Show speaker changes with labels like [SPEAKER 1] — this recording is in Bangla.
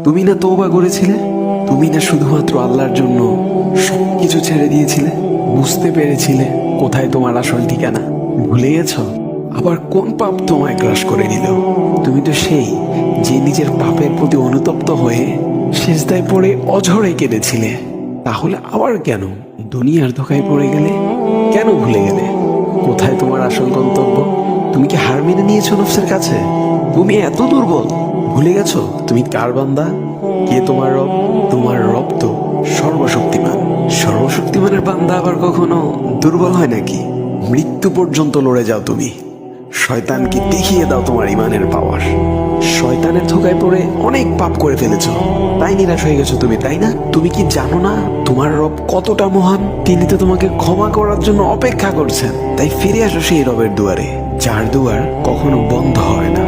[SPEAKER 1] তুমি না তওবা করেছিলে? তুমি না শুধুমাত্র আল্লাহর জন্য সবকিছু ছেড়ে দিয়েছিলে? বুঝতে পেরেছিলে কোথায় তোমার আসল ঠিকানা? ভুলে গেছো? আবার কোন পাপ তোমায় গ্রাস করে নিল? তুমি তো সেই যে নিজের পাপের প্রতি অনুতপ্ত হয়ে সিজদায় পড়ে অঝরে কেঁদেছিলে। তাহলে আবার কেন দুনিয়ার ধোকায় পড়ে গেলে? কেন ভুলে গেলে কোথায় তোমার আসল গন্তব্য? তুমি কি হার মেনে নিয়েছো নফসের কাছে? তুমি এত দুর্বল? ভুলে গেছো তুমি কার বান্দা? কে তোমার রব? তোমার রব তো সর্বশক্তিমান। সর্বশক্তিমানের বান্দা আবার কখনো দুর্বল হয় নাকি? মৃত্যু পর্যন্ত লড়ে যাও তুমি। শয়তানকে দেখিয়ে দাও তোমার ইমানের পাওয়ার। শয়তানের ধোকায় পড়ে অনেক পাপ করে ফেলেছো, তাই নিরাশ হয়ে গেছো তুমি, তাই না? তুমি কি জানো না তোমার রব কতটা মহান? তিনি তো তোমাকে ক্ষমা করার জন্য অপেক্ষা করছেন। তাই ফিরে আসো সেই রবের দুয়ারে, যার দুয়ার কখনো বন্ধ হয় না।